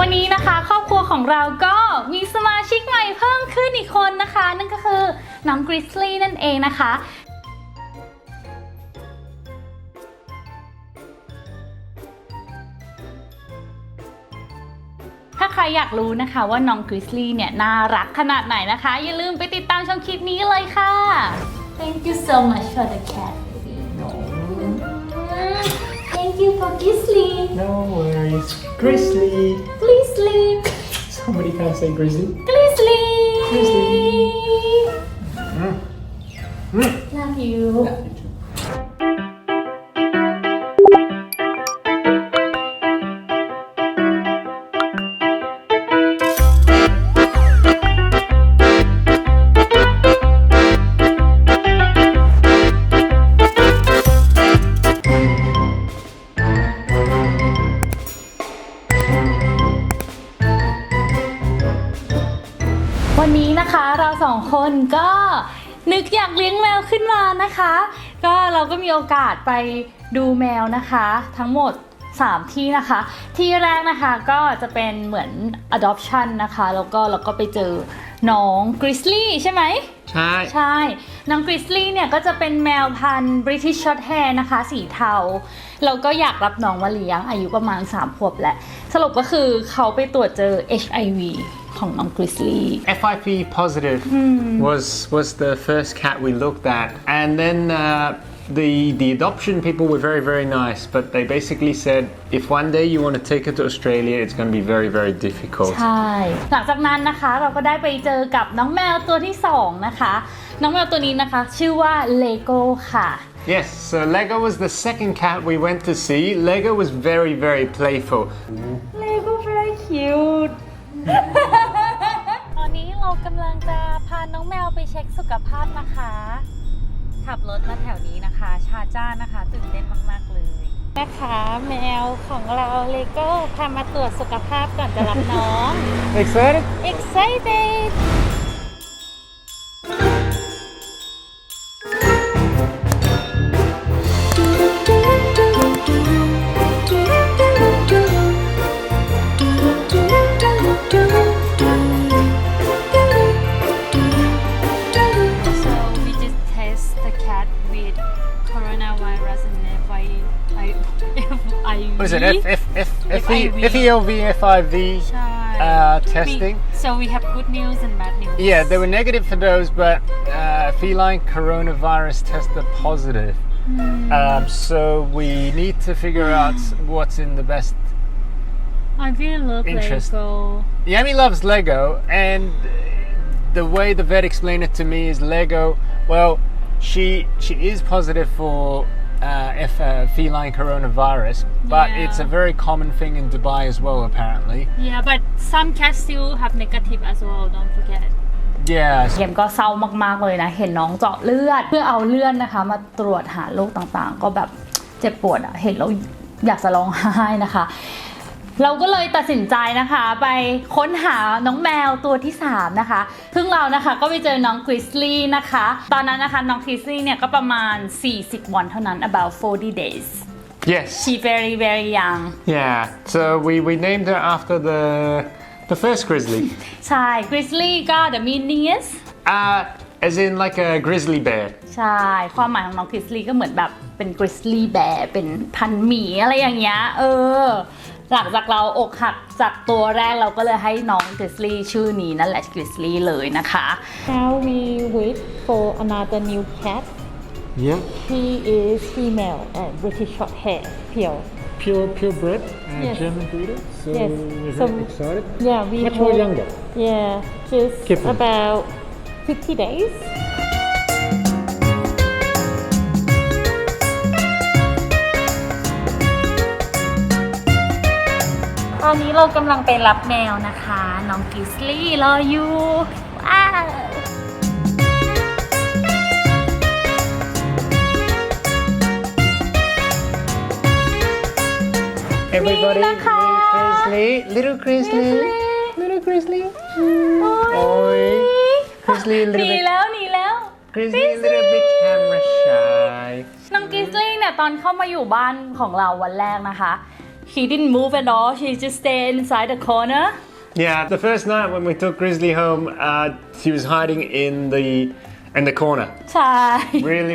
วันนี้นะคะครอบครัวของเราก็มีสมาชิกใหม่เพิ่มขึ้นอีกคนนะคะนั่นก็คือน้องกริซลี่นั่นเองนะคะถ้าใครอยากรู้นะคะว่าน้องกริซลี่เนี่ยน่ารักขนาดไหนนะคะอย่าลืมไปติดตามชมคลิปนี้เลยค่ะ Thank you so much for the cat baby Thank you for Grizzly No worries. Grizzly. Grizzly Somebody can't say grizzly. Grizzly Grizzly. Love youวันนี้นะคะเราสองคนก็นึกอยากเลี้ยงแมวขึ้นมานะคะก็เราก็มีโอกาสไปดูแมวนะคะทั้งหมด3ที่นะคะที่แรกนะคะก็จะเป็นเหมือน adoption นะคะแล้วก็เราก็ไปเจอน้องกริซลี่ใช่ไหมใช่น้องกริซลี่เนี่ยก็จะเป็นแมวพันธุ์ British Shorthair นะคะสีเทาเราก็อยากรับน้องมาเลี้ยงอายุประมาณ3 ขวบแหละสรุปก็คือเขาไปตรวจเจอ HIVของน้องกริซลี่ FIP positive was the first cat we looked at, and then the adoption people were very nice, but they basically said if one day you want to take her to Australia, it's going to be very difficult. ใช่หลังจากนั้นนะคะเราก็ได้ไปเจอกับน้องแมวตัวที่2นะคะน้องแมวตัวนี้นะคะชื่อว่าเลโก้ค่ะ Yes, so Lego was the second cat we went to see. Lego was very playful. Lego very cute ตอนนี้เรากำลังจะพาน้องแมวไปเช็คสุขภาพนะคะขับรถมาแถวนี้นะคะชาจ้านะคะตื่นเต้นมากๆเลยนะคะแมวของเราเลโก้พามาตรวจสุขภาพก่อนจะรับน้อง Excited What is it? FELV, FIV testing. So we have good news and bad news. Yeah, they were negative for those, but feline coronavirus tested positive. So we need to figure out what's in the best I really love interest. Lego. Yami loves Lego, and the way the vet explained it to me is Lego. Well, she is positive for feline coronavirus, but it's a very common thing in Dubai as well, apparently. Yeah, but some cats still have negative as well. Don't forget. Yeah. เกมก็เศร้ามากๆเลยนะเห็นน้องเจาะเลือดเพื่อเอาเลือดนะคะมาตรวจหาโรคต่างๆก็แบบเจ็บปวดอะเห็นแล้วอยากจะร้องไห้นะคะเราก็เลยตัดสินใจนะคะไปค้นหาน้องแมวตัวที่3นะคะซึ่งเรานะคะก็ไปเจอน้องกริซลี่นะคะตอนนั้นนะคะน้องกริซลี่เนี่ยก็ประมาณ40 วันเท่านั้น about 40 days Yes. she very young Yeah. So we named her after the first grizzly. ใช่ grizzly ก็ the meaning is as in like a grizzly bear. ใช่ความหมายของน้อง grizzly ก็เหมือนแบบเป็น grizzly bear เป็นพันหมีอะไรอย่างเงี้ยหลังจากเราอกหักจากตัวแรกเราก็เลยให้น้อง grizzly ชื่อนี้นั่นแหละ grizzly เลยนะคะ Now we wait for another new cat Yeah. He is female and British Shorthair Purebred Yes. German breeder. So Yes. we're So very excited. Yeah, we Much more younger. Yeah, just Kitten. about 50 days. ตอนนี้เรากำลังไปรับแมวนะคะน้องกิสลี่รออยู่ว้าว Everybody, นี่นะคะ little grizzly. Grizzly. โอ้ย Grizzly หนีแล้ว Grizzly a little bit camera shy น้องกิสลี่เนี่ยตอนเข้ามาอยู่บ้านของเราวันแรกนะคะ she didn't move at all she just stayed inside the corner Yeah, the first night when we took Grizzly home, she was hiding in the corner. ใช่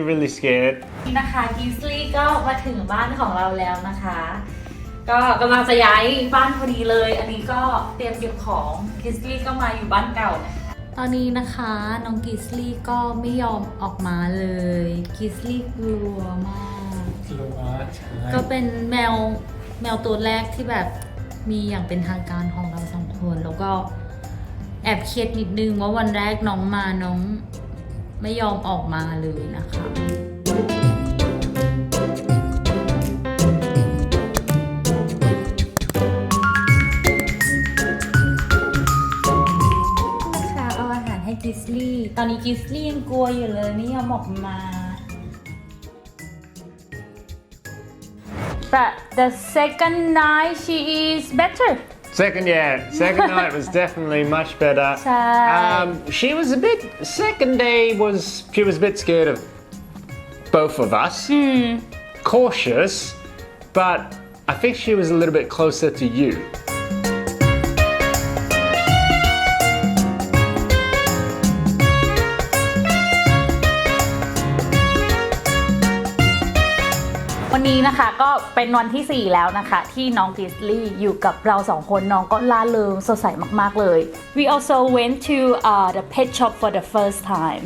Really scared. นี่นะคะกิสลี่ก็มาถึงบ้านของเราแล้วนะคะ ก็กำลังจะย้ายบ้านพอดีเลย อันนี้ก็เตรียมเก็บของกิสลี่ก็มาอยู่บ้านเก่าตอนนี้นะคะน้องกิสลี่ก็ไม่ยอมออกมาเลยกิสลี่กลัวมากก็เป็นแมวตัวแรกที่แบบมีอย่างเป็นทางการของเราสองคนแล้วก็แอบเครียดนิดนึงว่าวันแรกน้องมาน้องไม่ยอมออกมาเลยนะคะเอาอาหารให้กิสลี่ตอนนี้กิสลี่ยังกลัวอยู่เลยไม่ยอมออกมาBut the second night she is better. Second night was definitely much better. She was second day she was a bit scared of both of us. Cautious, but I think she was a little bit closer to you.วันนี้นะคะก็เป็นวันที่ 4 แล้วนะคะที่น้องกิสลี่อยู่กับเรา2 คนน้องก็ล่าเริงสดใสมากๆเลย We also went to the pet shop for the first time.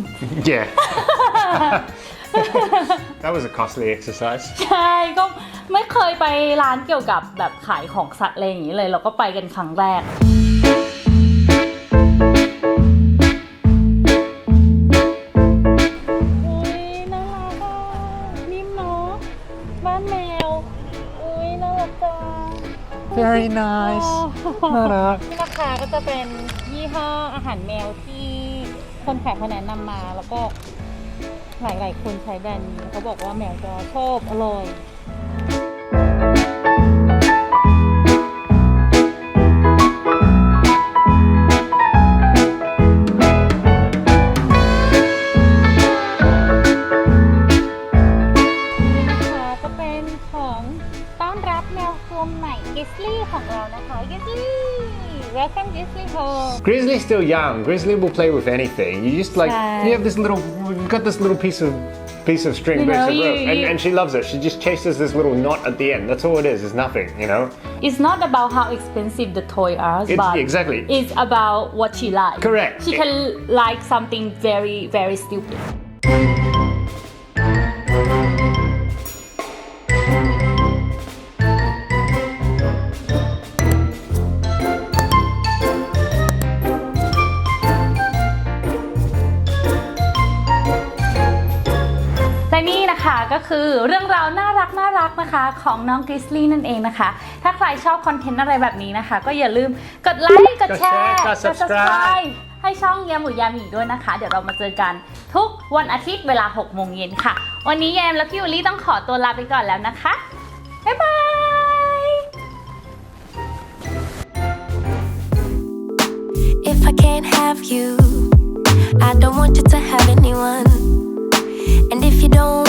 Yeah. That was a costly exercise. ใช่ก็ไม่เคยไปร้านเกี่ยวกับแบบขายของสัตว์อะไรอย่างนี้เลยเราก็ไปกันครั้งแรกVery nice. น่ารัก นี่นะคะก็จะเป็นยี่ห้ออาหารแมวที่คนขายเขาแนะนำมาแล้วก็หลายๆคนใช้แบรนด์นี้เขาบอกว่าแมวจะชอบอร่อยWelcome Grizzly home. Grizzly's still young. Grizzly will play with anything. You just you have this little, we've got this little piece of string, bits of rope, and she loves it. She just chases this little knot at the end. That's all it is. It's nothing, you know. It's not about how expensive the toy are, but exactly. It's about what she likes. Correct. She can like something very stupid.ก็คือเรื่องราวน่ารักนะคะของน้องกริซลี่นั่นเองนะคะถ้าใครชอบคอนเทนต์อะไรแบบนี้นะคะก็อย่าลืมกดไลค์กดแชร์กด subscribe ให้ช่องแยมยามีด้วยนะคะเดี๋ยวเรามาเจอกันทุกวันอาทิตย์เวลา 6 โมงเย็นค่ะวันนี้แยมและพี่ยูลี่ต้องขอตัวลาไปก่อนแล้วนะคะบ๊ายบาย If I can't have you I don't want you to have anyone And if you don't